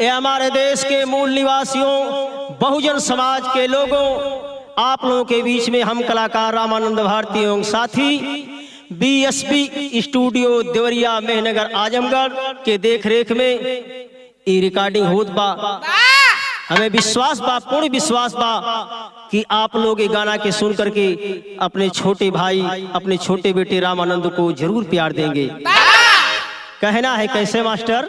ये हमारे देश के मूल निवासियों, बहुजन समाज के लोगों, आप लोगों के बीच में हम कलाकार रामानंद भारती एवं साथी BSB स्टूडियो देवरिया मेहनगर आजमगढ़ के देख रेख में ये रिकॉर्डिंग होत बा। हमें विश्वास बा, पूर्ण विश्वास बा कि आप लोग ये गाना के सुन करके अपने छोटे भाई, अपने छोटे बेटे रामानंद को जरूर प्यार देंगे। कहना है कैसे मास्टर?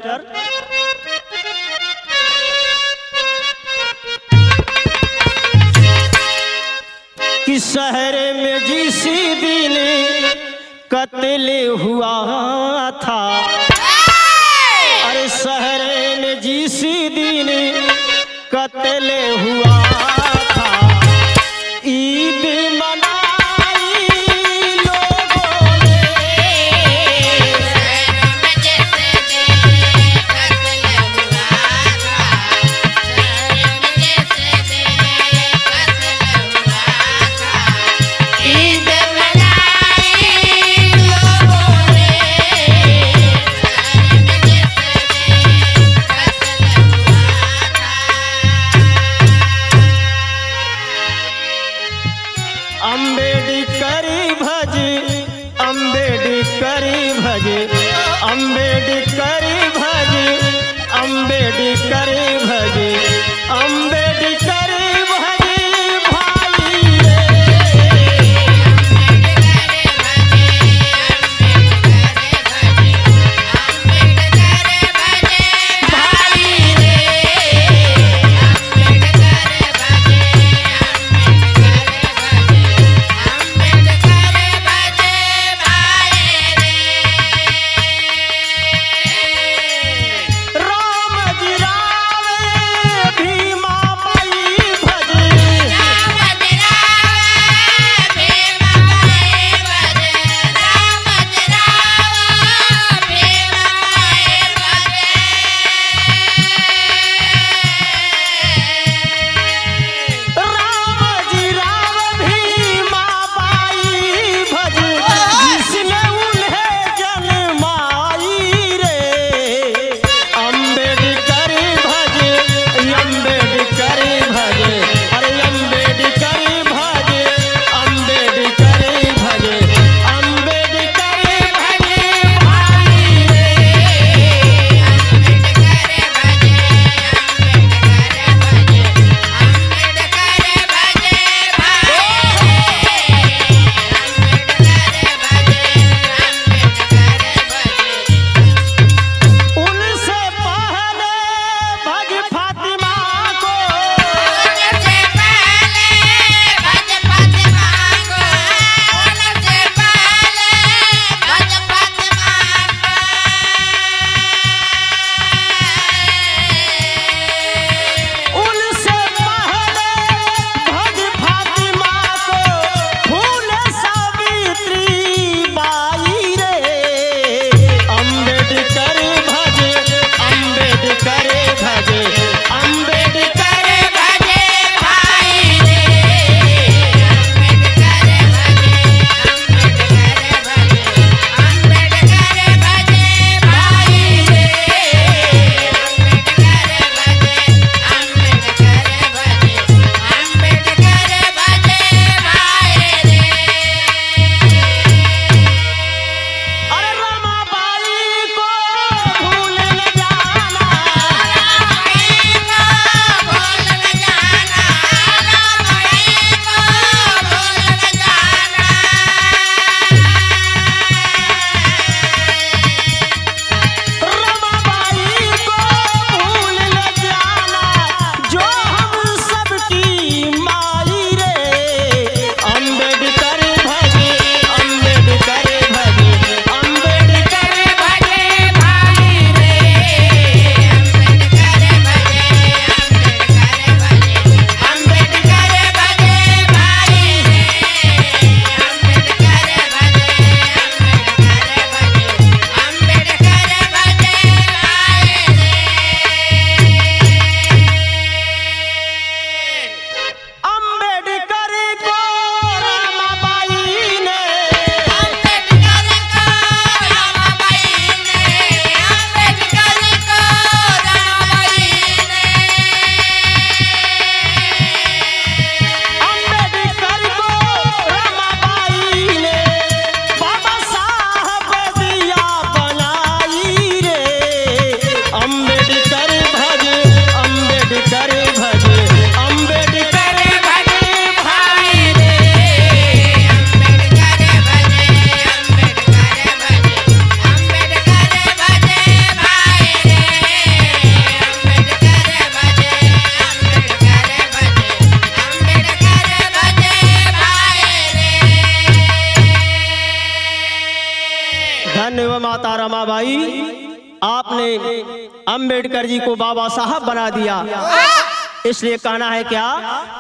कि शहर में जिस दिन कत्ल हुआ था, अरे शहर में जिस दिन कत्ल हुआ था, ईद मनाई लोगों ने। अम्बेडकर भज, अम्बेडकर भज, अम्बेडकर भज, अम्बेडकर भज, अम्बेडकर भज भाई रे। आपने अंबेडकर जी को बाबा साहब बना दिया, इसलिए कहना है क्या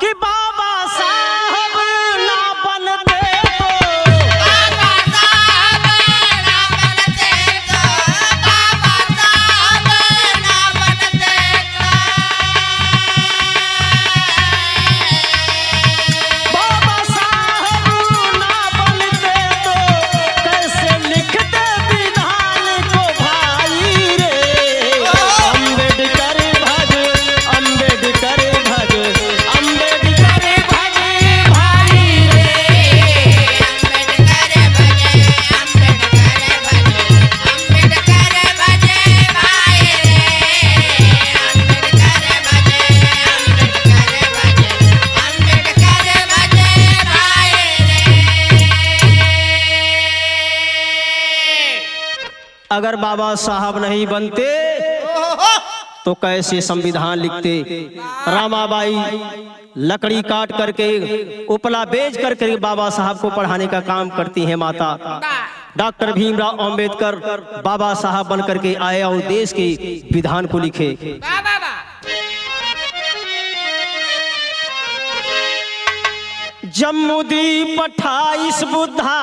कि बाबा साहब ना बनते अगर बाबा साहब नहीं बनते तो कैसे संविधान लिखते। रामाबाई लकड़ी काट करके उपला बेच करके बाबा साहब को पढ़ाने का काम करती हैं माता। डॉक्टर भीमराव अंबेडकर बाबा साहब बन करके आए और देश के विधान को लिखे। जम्मूदीप 28 बुद्धा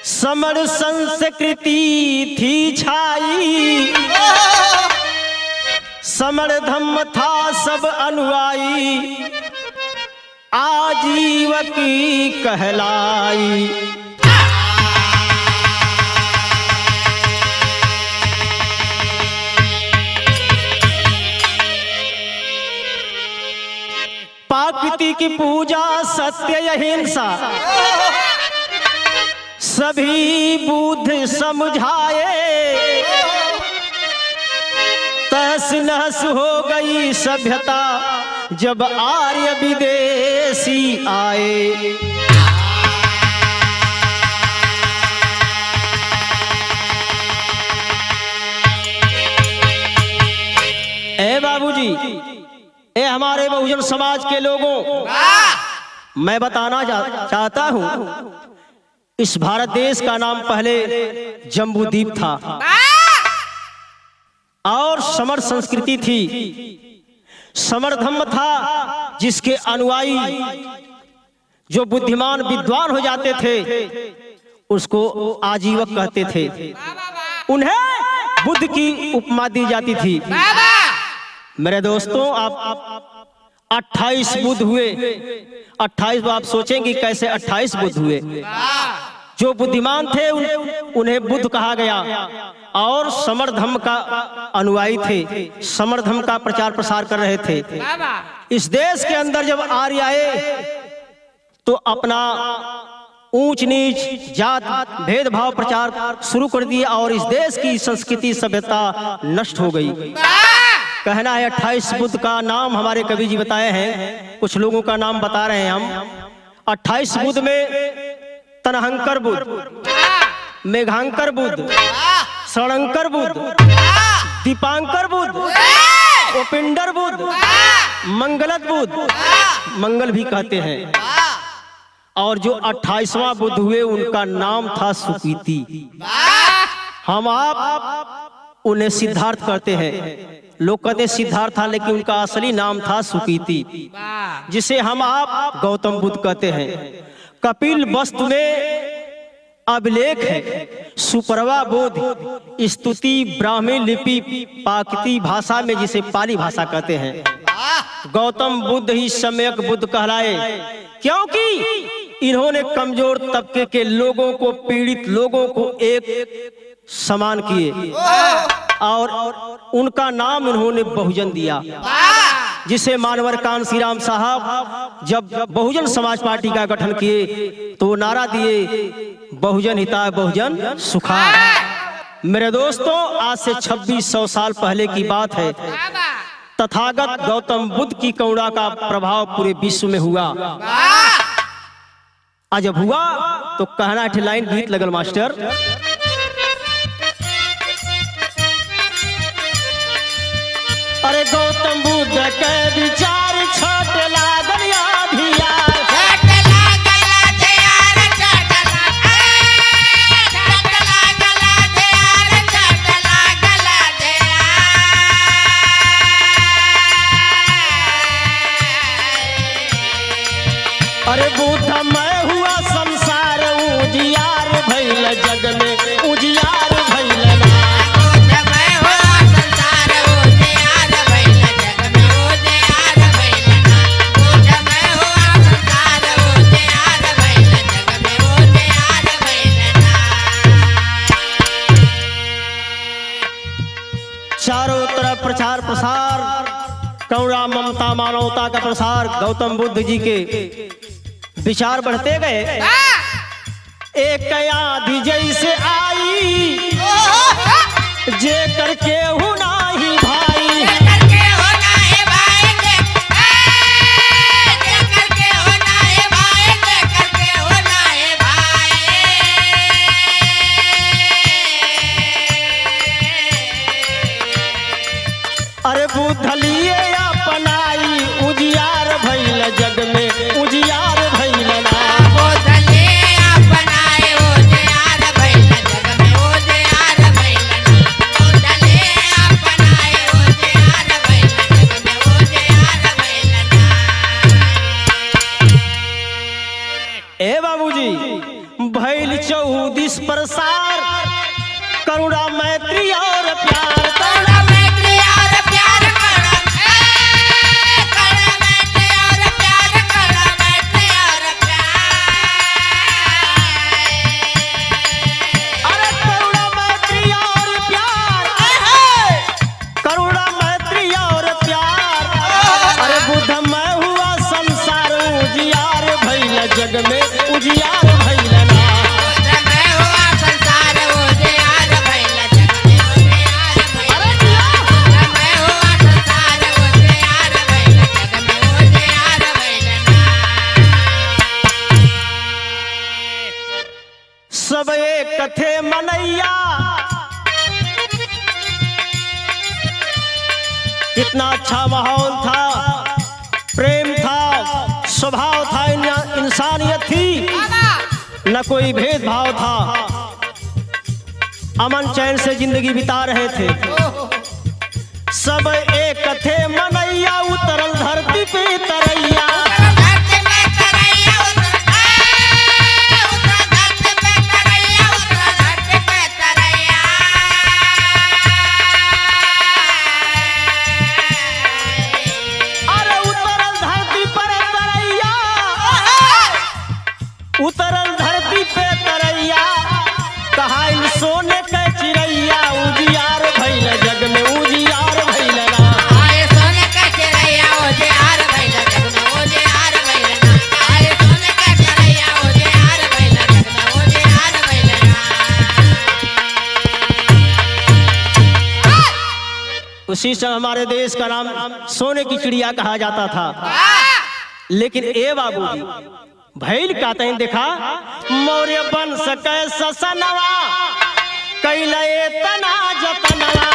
समर संस्कृति थी छाई, समर धम्म था सब अनुयायी, आजीवकी कहलाई। प्रकृति की पूजा सत्य अहिंसा सभी बुद्ध समझाए, तहस नहस हो गई सभ्यता जब आर्य विदेशी आए। ए बाबूजी, ए हमारे बहुजन समाज के लोगों, मैं बताना चाहता हूं, इस भारत देश का नाम पहले जम्बूद्वीप था और समर संस्कृति थी, समर धम्म था, जिसके अनुयायी जो बुद्धिमान विद्वान हो जाते थे उसको आजीवक कहते थे, उन्हें बुद्ध की उपमा दी जाती थी। मेरे दोस्तों, आप 28 बुद्ध हुए, 28 आप सोचेंगे कैसे 28 बुद्ध हुए। जो बुद्धिमान थे उन्हें बुद्ध कहा गया और समर धम्म का अनुयायी थे, समर धम्म का प्रचार प्रसार कर रहे थे। इस देश के अंदर जब आर्य आए तो अपना ऊंच नीच जात भेदभाव प्रचार शुरू कर दिया और इस देश की संस्कृति सभ्यता नष्ट हो गई। कहना है 28 बुद्ध का नाम हमारे कवि जी बताए हैं, कुछ लोगों का नाम बता रहे हैं हम। 28 बुद्ध में तनहंकर बुद्ध, मेघांकर बुद्ध, षडंकर बुद्ध, दीपांकर बुद्ध, उपिंदर बुद्ध, मंगलत बुद्ध, मंगल भी कहते हैं। और जो 28वां बुद्ध हुए उनका नाम था सुकृति। हम आप उन्हें सिद्धार्थ कहते हैं, लोग कहते सिद्धार्थ था लेकिन उनका असली नाम था सुकृति, जिसे हम आप गौतम बुद्ध कहते हैं। कपिल वस्तु में अभिलेख है, सुप्रवा बोध स्तुति ब्राह्मी लिपि प्राकृति भाषा में, जिसे पाली भाषा कहते हैं। गौतम बुद्ध ही सम्यक बुद्ध कहलाए क्योंकि इन्होंने कमजोर तबके के लोगों को, पीड़ित लोगों को एक समान किए और उनका नाम उन्होंने बहुजन दिया, जिसे मानवर कान्शी राम साहब जब बहुजन समाज पार्टी का गठन किए तो नारा दिए, बहुजन हिताय बहुजन सुखाय। मेरे दोस्तों, आज से 2600 साल पहले की बात है। तथागत गौतम बुद्ध की करुणा का प्रभाव पूरे विश्व में हुआ। आज जब हुआ तो कहना लाइन गीत लगल मास्टर। अरे गौतम बुद्ध के विचार छोट लागल याधियार, छोट लागल याधियार, छोट लागल चारों तरफ प्रचार प्रसार, करुणा ममता मानवता का प्रसार गौतम बुद्ध जी के विचार बढ़ते गए। एक आंधी जैसे आई जे करके हूँ नाही भाई, अरे बुद्ध लिए अपनाई उजियार भइल जग में उजियार भइल ना, ए बाबूजी भइल 14 प्रसार करुणा मैत्री और प्यार, जग में उजियार भइल ना, सब एक थे मनैया, कितना अच्छा माहौल था, प्रेम था, स्वभाव था, इंसानियत थी, न कोई भेदभाव था, अमन चैन से जिंदगी बिता रहे थे। सब एक थे मनैया, उतरल धरती पे तरैया, उतरल धरती पे तरैया, कहाइल सोने के चिड़ैया, उजियार भइल जग में उजियार भइल ना, आए सोने के चिड़ैया उजियार भइल जग में उजियार भइल ना, आए सोने के चिड़ैया उजियार भइल जग में उजियार भइल ना। उसी समय हमारे देश का नाम सोने की चिड़िया कहा जाता था। लेकिन ए बाबूजी भैल का तैन देखा, मौर्य वंश के ससनवा कैले तना जतनवा,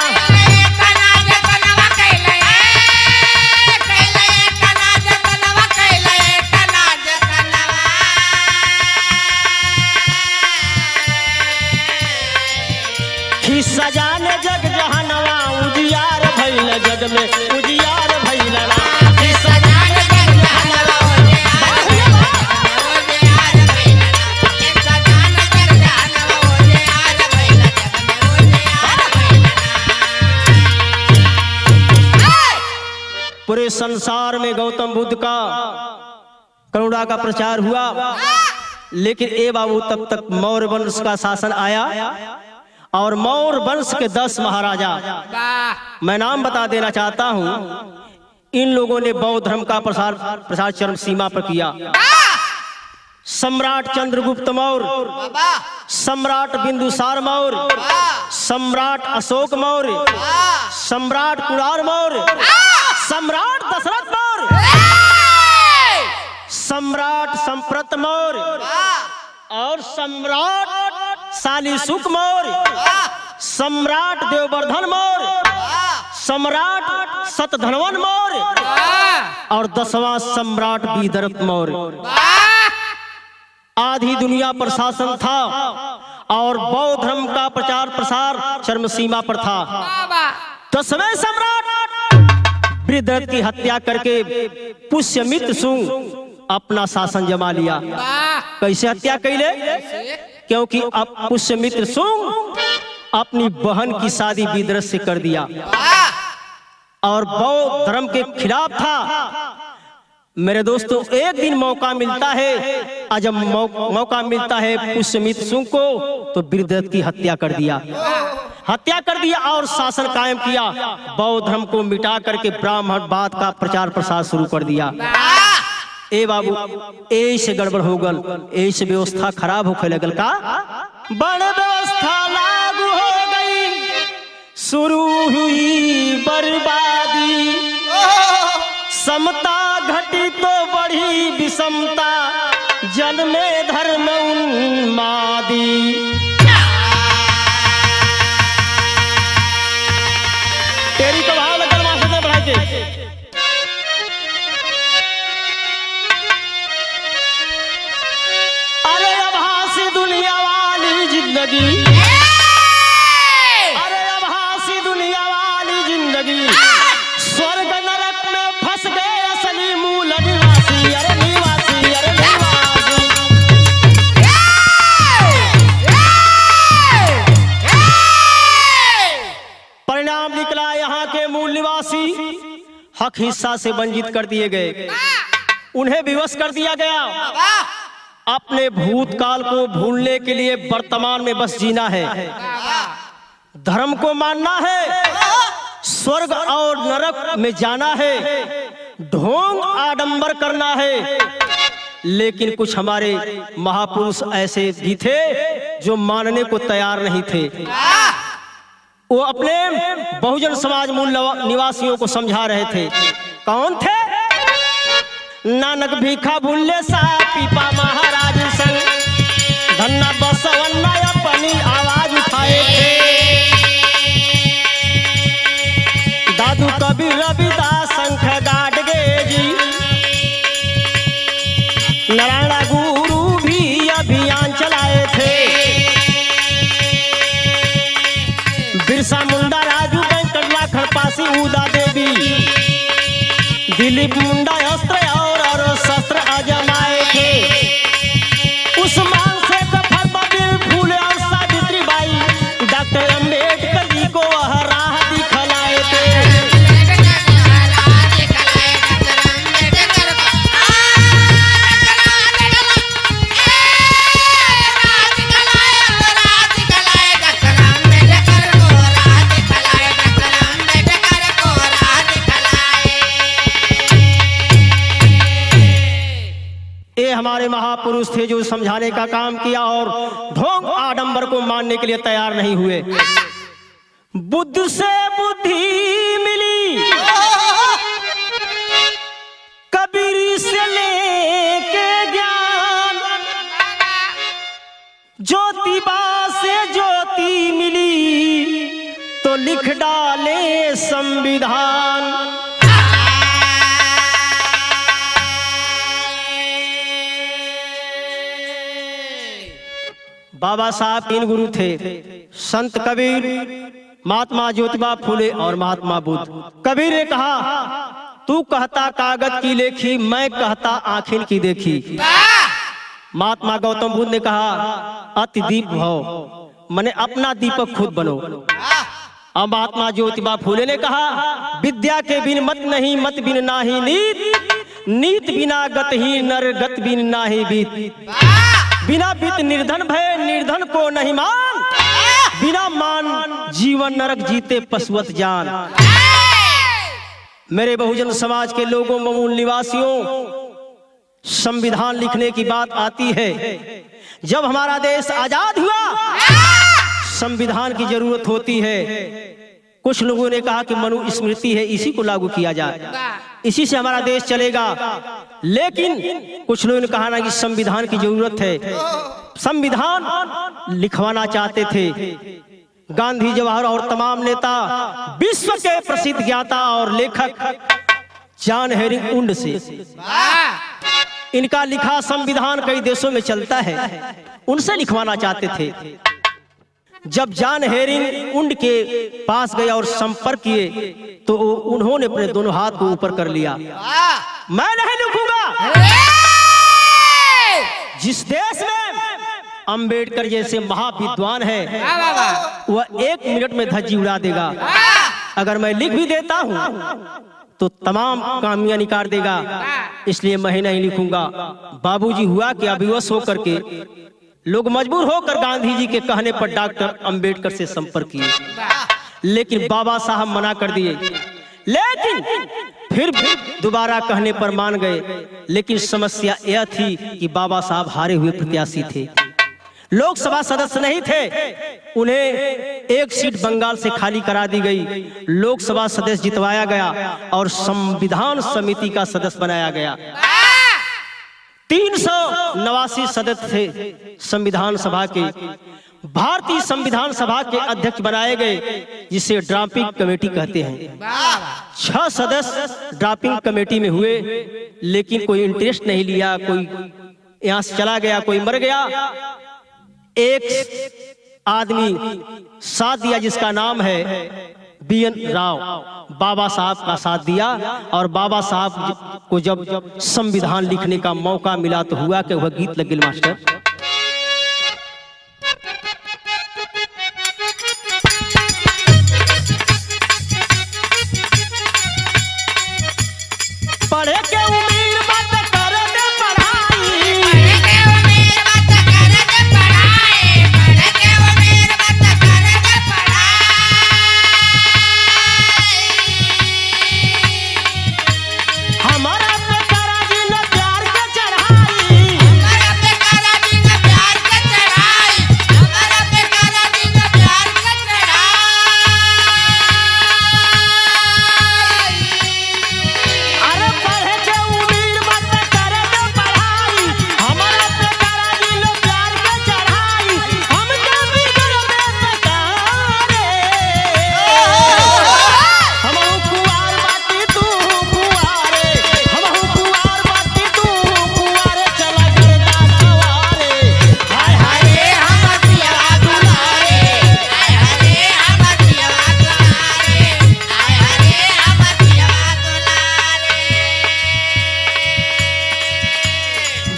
खिस्सा जाने जग जहनवा, उजियार भइल जग में उजियार भइल ना, खिस्सा जाने जग जहनवा, पूरे संसार में गौतम बुद्ध का करुणा का प्रचार हुआ। लेकिन ए बाबू तब तक मौर्य वंश का शासन आया और मौर्य वंश के 10 महाराजा, मैं नाम बता देना चाहता हूं, इन लोगों ने बौद्ध धर्म का प्रसार चरम सीमा पर किया। सम्राट चंद्रगुप्त मौर्य, सम्राट बिंदुसार मौर्य, सम्राट अशोक मौर्य, सम्राट कुणार मौर्य, सम्राट दशरथ मौर्य, सम्राट संप्रत मौर्य और सम्राट शालिशुक मौर्य, सम्राट देववर्धन मौर्य, सम्राट सतधनवन मौर्य और 10वां सम्राट विदर्भ मौर्य। आधी दुनिया पर शासन था और बौद्ध धर्म का प्रचार प्रसार चरम सीमा पर था। 10वें सम्राट वृद्धरथ की हत्या करके पुष्यमित्र सुंग अपना शासन जमा लिया। कैसे हत्या कैले? क्योंकि अब पुष्यमित्र सुंग अपनी बहन की शादी विदर्थ से कर दिया और बौद्ध धर्म के खिलाफ था। मेरे दोस्तों, एक दिन मौका मिलता है और जब मौका मिलता है पुष्यमित्र सुंग को, तो वृद्धरथ की हत्या कर दिया। हत्या कर दिया और शासन कायम किया। बौद्ध धर्म को मिटा करके ब्राह्मणवाद का प्रचार प्रसार शुरू कर दिया। ए बाबू, ऐसे गड़बड़ हो गल, ऐसे व्यवस्था खराब होखे लगल का बड़ व्यवस्था लागू हो गई, शुरू हुई बर्बादी, समता घटी तो बढ़ी विषमता, जन्मे धर्म उन्मादी। तेरी तो भाव लगल मास्टर ने बढ़ा के। अरे अब हासी दुनिया वाली जिंदगी, अरे अब हासी दुनिया वाली जिंदगी, स्वर्ग नरक में फंस गए असली मूल निवासी। अरे निवासी, अरे निवासी। परिणाम निकला, यहाँ के मूल निवासी हक हिस्सा से वंचित कर दिए गए, उन्हें विवश कर दिया गया। अपने भूतकाल को भूलने के लिए वर्तमान में बस जीना है, धर्म को मानना है, स्वर्ग और नरक में जाना है, ढोंग आडंबर करना है। लेकिन कुछ हमारे महापुरुष ऐसे भी थे जो मानने को तैयार नहीं थे। वो अपने बहुजन समाज मूल निवासियों को समझा रहे थे। कौन थे? नानक भीखा भूले सा पीपा महाराज संग, धन्ना बसवन्ना अपनी आवाज उठाए थे। दादू कबीर रविदास शंख गाडगे जी, नारायण गुरु भी अभियान चलाए थे। बिरसा मुंडा, राजू वेंकट लाखन पासी, उदा देवी, दिलीप मुंडा अस्त्र और शस्त्र आजमाए थे। उस्मान शेख, फरबीर फूले और सावित्री बाई, डॉक्टर अम्बेडकर जी को वह राह दिखलाए थे। ये हमारे महापुरुष थे जो समझाने का काम किया और ढोंग आडंबर को मानने के लिए तैयार नहीं हुए। बुद्ध से बुद्धि मिली, कबीर से लेके ज्ञान, ज्योतिबा से ज्योति मिली तो लिख डाले संविधान। बाबा साहब तीन गुरु थे, संत कबीर, महात्मा ज्योतिबा फूले और महात्मा बुद्ध। कबीर ने कहा, तू कहता कागज की लेखी, मैं कहता आँखिन की देखी। महात्मा गौतम बुद्ध ने कहा, अति दीप भव, मने अपना दीपक खुद बनो। अब महात्मा ज्योतिबा फूले ने कहा, विद्या के बिन मत नहीं, मत बिन नाही नीत, नीत बिना गत ही नर, गत बिन नाही बीत। बिना बीत निर्धन भय, निर्धन को नहीं मान, बिना मान जीवन नरक जीते पशुवत जान। मेरे बहुजन समाज के लोगों, मूल निवासियों, संविधान लिखने की बात आती है। जब हमारा देश आजाद हुआ, संविधान की जरूरत होती है। कुछ लोगों ने कहा कि मनुस्मृति है, इसी को लागू किया जाए, इसी से हमारा देश चलेगा। लेकिन कुछ लोगों ने कहा ना कि संविधान की जरूरत है। संविधान लिखवाना चाहते थे गांधी, जवाहर और तमाम नेता, विश्व के प्रसिद्ध ज्ञाता और लेखक जॉन हेरिंग उंड से। इनका लिखा संविधान कई देशों में चलता है, उनसे लिखवाना चाहते थे। जब जॉन हेरिंग उंड के पास गए और संपर्क किए तो उन्होंने अपने दोनों हाथ को ऊपर कर लिया। मैं नहीं लिखूंगा। जिस देश में अंबेडकर जैसे महाविद्वान है, वह 1 मिनट में धज्जी उड़ा देगा। अगर मैं लिख भी देता हूँ तो तमाम कामियां निकाल देगा, इसलिए मैं नहीं लिखूंगा। बाबूजी हुआ कि अविवश होकर के लोग मजबूर होकर गांधी जी के कहने पर डॉक्टर अंबेडकर से संपर्क किए, लेकिन बाबा साहब मना कर दिए। लेकिन फिर दोबारा कहने पर मान गए। लेकिन समस्या यह थी कि बाबा साहब हारे हुए प्रत्याशी थे, लोकसभा सदस्य नहीं थे। उन्हें एक सीट बंगाल से खाली करा दी गई। लोकसभा सदस्य जितवाया गया और संविधान समिति का सदस्य बनाया गया। 389 सदस्य थे संविधान सभा के। भारतीय संविधान सभा के अध्यक्ष बनाए गए, जिसे ड्राफ्टिंग कमेटी कहते हैं। 6 सदस्य ड्राफ्टिंग कमेटी में हुए, लेकिन कोई इंटरेस्ट नहीं लिया। कोई यहां से चला गया, कोई मर गया। एक आदमी साथ दिया जिसका नाम है BN राव। बाबा साहब का साथ दिया और बाबा साहब को जब संविधान लिखने का मौका मिला तो हुआ कि वह गीत लग गया मास्टर। पढ़े के उम्मीद मत कर दे पढ़ाई, पढ़ के उम्मीद मत कर दे पढ़ाई, पढ़ के उम्मीद मत कर दे पढ़ाई। हमारा पे करा जी ने प्यार के चढ़ाई, हमारा पे करा जी ने प्यार के चढ़ाई, हमारा पे करा जी ने प्यार के चढ़ाई। अरे पढ़े के उम्मीद मत कर दे पढ़ाई, हमारा पे करा जी ने प्यार के चढ़ाई। हम के बिगड़ में सकारे, हमहु कुआर बाटी तू कुआरे, हमहु कुआर बाटी तू कुआरे, चला गर्दा सवारे। हाय हाय रे हमर पियवा दुलारे, हाय हाय रे हमर पियवा दुलारे, हाय हाय रे हमर पियवा दुलारे।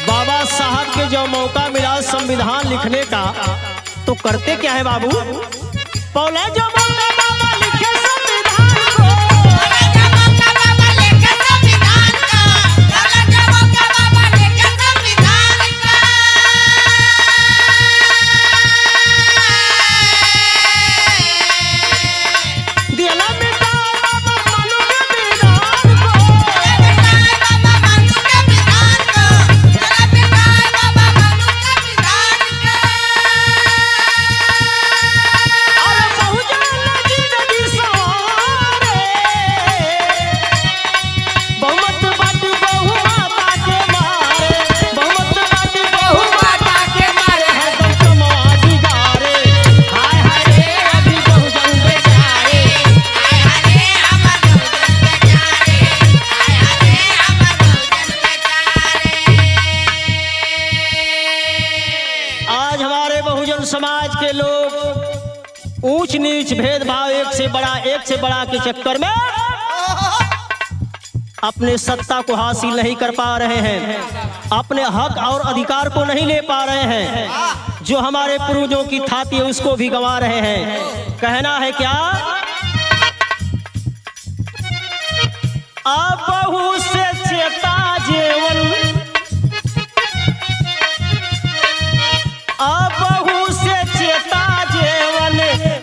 बाबा साहब के जो मौका मिला संविधान लिखने का, तो करते क्या है बाबू? पहले जो मौका बाबा लिखे संविधान को, बोला जब का बाबा लेके संविधान का, बोला जब का बाबा लेके संविधान का। दिला मिटा बाबा मनु के विधान को, बिठाए बाबा मनु के विधान को, चला बिठाए बाबा मनु के विधान को। अरे बहुजन जिंदगी सवारे, बहुमत बाटी बहु माता के मारे, बहुमत बाटी बहु माता के मारे, है दम समाधि गारे। हाय हाय रे अभी बहुजन बेचारे, हाय हाय रे हमर बहुजन बेचारे, हाय हाय रे हमर बहुजन बेचारे। आज हमारे बहुजन समाज के लोग ऊंच नीच भेदभाव एक से बड़ा के चक्कर में अपने सत्ता को हासिल नहीं कर पा रहे हैं, अपने हक और अधिकार को नहीं ले पा रहे हैं। जो हमारे पूर्वजों की थाती है उसको भी गंवा रहे हैं। कहना है क्या? अब बहु से चेता जेवन, अब बहु से चेता जेवन,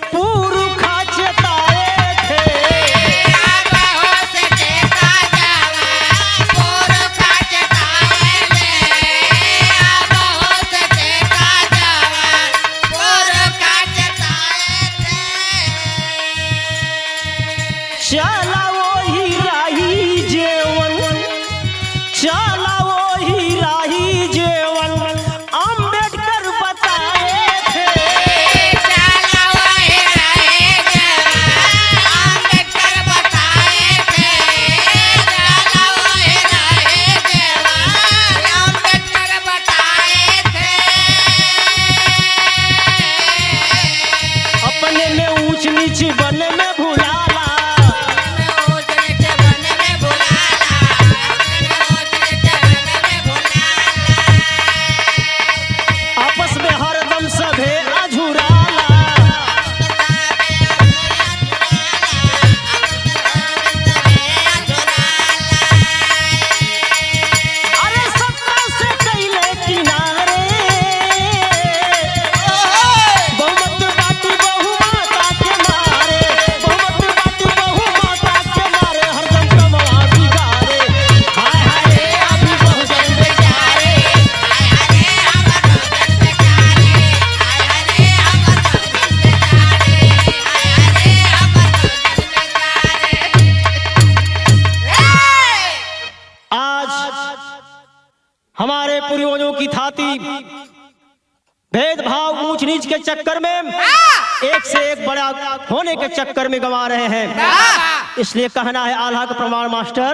पुरखा चेताए थे। आबा हो से चेता जावा, पुरखा चेताए थे। आबा हो से चेता जावा, पुरखा चेताए थे। चला वही राही जेवन, चला वही राही जेवन, अंबेडकर बताए थे। चला वही रहे जवान, अंबेडकर बताए थे। चला वही रहे जवान, अंबेडकर बताए थे। अपने में ऊंच नीच बन में भुलाला, आपस में हरदम सभे अझुराला। अरे सत्ता से कैले किनारे, पूर्वजों की थाती भेदभाव ऊंच नीच के चक्कर में एक से एक बड़ा होने के चक्कर में गंवा रहे हैं। इसलिए कहना है आल्हा का प्रमाण मास्टर।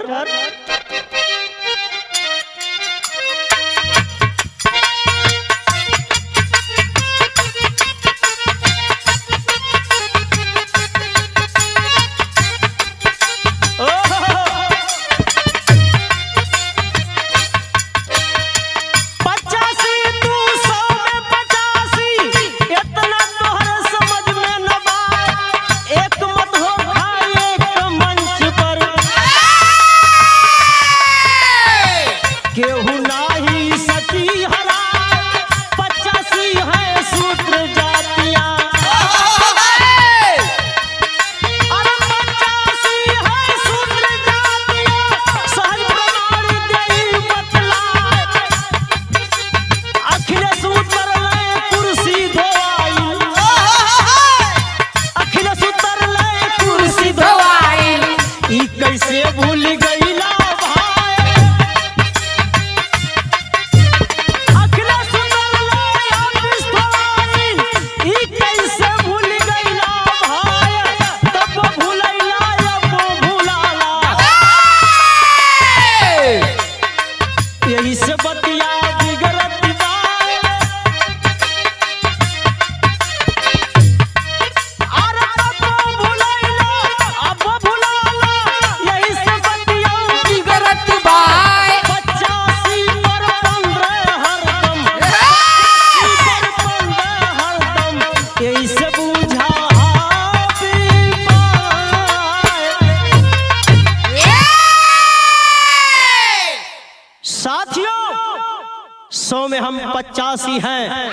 में हम 85 हैं,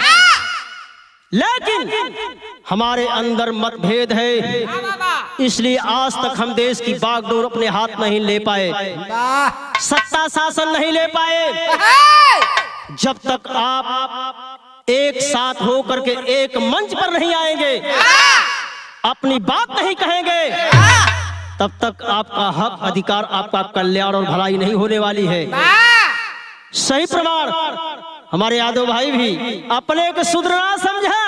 लेकिन हमारे अंदर मतभेद है, इसलिए आज तक हम देश की बागडोर अपने हाथ नहीं ले पाए, सत्ता शासन नहीं ले पाए। जब तक आप एक साथ होकर के एक मंच पर नहीं आएंगे, अपनी बात नहीं कहेंगे, तब तक आपका हक अधिकार, आपका कल्याण और भलाई नहीं होने वाली है। सही प्रमाण हमारे यादव भाई भी अपने को सुधरना समझा,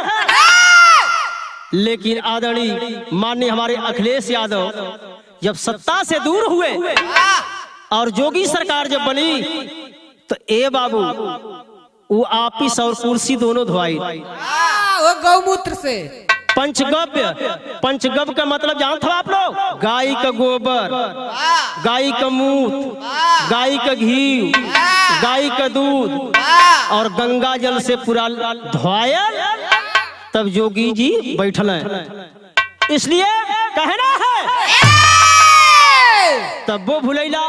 लेकिन आदरणीय माननीय हमारे अखिलेश यादव जब सत्ता से दूर हुए और जोगी सरकार जब बनी, तो ए बाबू वो आपिस और कुर्सी दोनों धोई, वो गौमूत्र से। पंचगव्य का मतलब जानते हो आप लोग? गाय का गोबर, गाय का मूत, गाय का घी, गाय का दूध और गंगा जल से पूरा धोया, तब जोगी जी बैठल हैं। इसलिए कहना है तब वो भूलैला,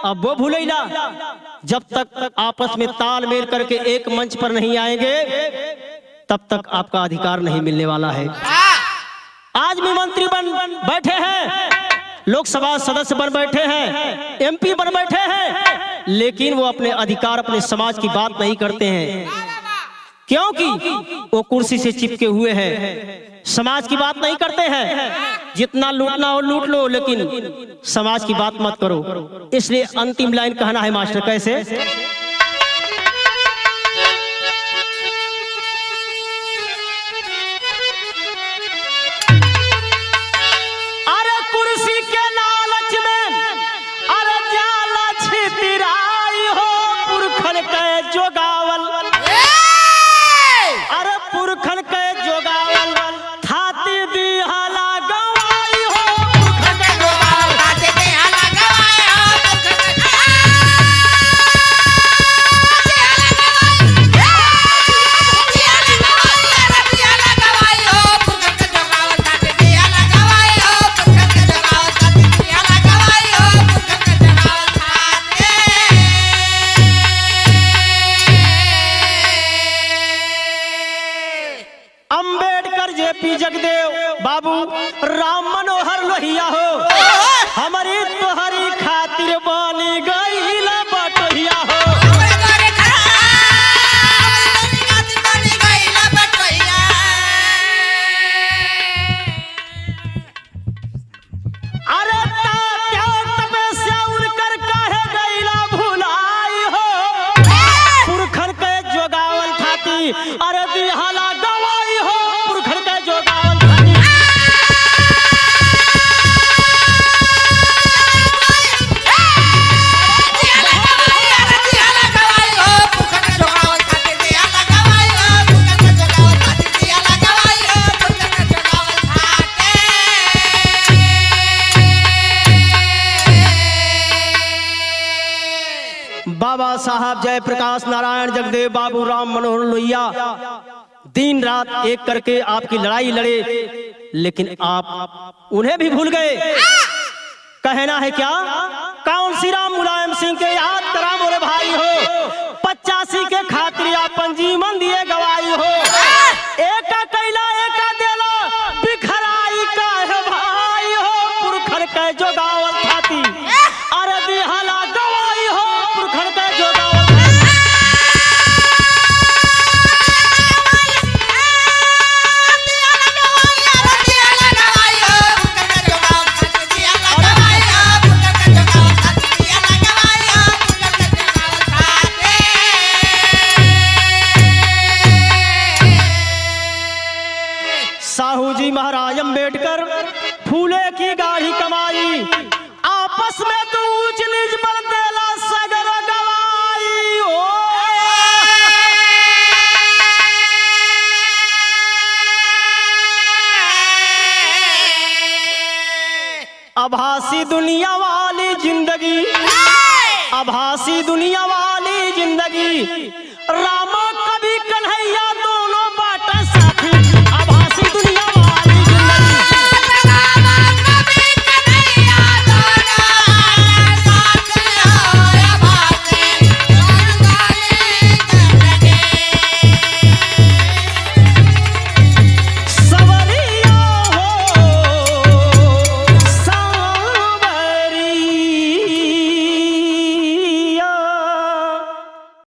अब वो भूलैला। जब तक आपस में तालमेल करके एक मंच पर नहीं आएंगे, तब तक आपका अधिकार नहीं मिलने वाला है। आज भी मंत्री बन बैठे हैं, लोकसभा सदस्य बन बैठे हैं, एमपी बन बैठे हैं, लेकिन वो अपने अधिकार, अपने समाज की बात नहीं करते हैं, क्योंकि वो कुर्सी से चिपके हुए हैं, समाज की बात नहीं करते हैं। जितना लूटना हो लूट लो, लेकिन समाज की बात मत करो। इसलिए अंतिम लाइन कहना है मास्टर, कैसे? अरे कुर्सी के लालच में अरे जाला छितराई हो, पुरखन के जोगावल, अरे पुरखन के जोगावल थाती दिहाला गवाई हो, पुरखन के जोगावल थाती दिहाला गवाई हो, पुरखन के दिहाला गवाई हो, पुरखन के जोगावल थाती दिहाला गवाई हो, पुरखन के जोगावल थाती दिहाला गवाई हो, पुरखन के जोगावल थाती। अंबेडकर जेपी जगदेव बाबू राम मनोहर लोहिया हो, हमारी तोहरी खातिर बनी गई बटोहिया हो। हमरे घरे खड़ा हमरे खातिर बनी गई बटोहिया। अरे क्या तपस्या उनकर काहे गईला भुलाई हो, पुरखन बाबा साहब जयप्रकाश नारायण जगदेव बाबू राम मनोहर लोहिया दिन रात एक करके आपकी लड़ाई लड़े, लेकिन आप उन्हें भी भूल गए। कहना है क्या? कौन सी राम मुलायम सिंह के याद करा मोरे भाई हो, 85 के खातिर अपन जीवन दिए गवाई हो। एक कैला एक देला बिखराई का है भाई हो, पुरखर के जो गावल खाती अरे दिहाला गवाई हो, पुरखर के जो गावल साहू जी महाराज अम्बेडकर फूले की गाढ़ी कमाई, आपस में तो ऊंच नीच पर देला सगर गवाई हो। आभासी दुनिया वाली जिंदगी, आभासी दुनिया वाली जिंदगी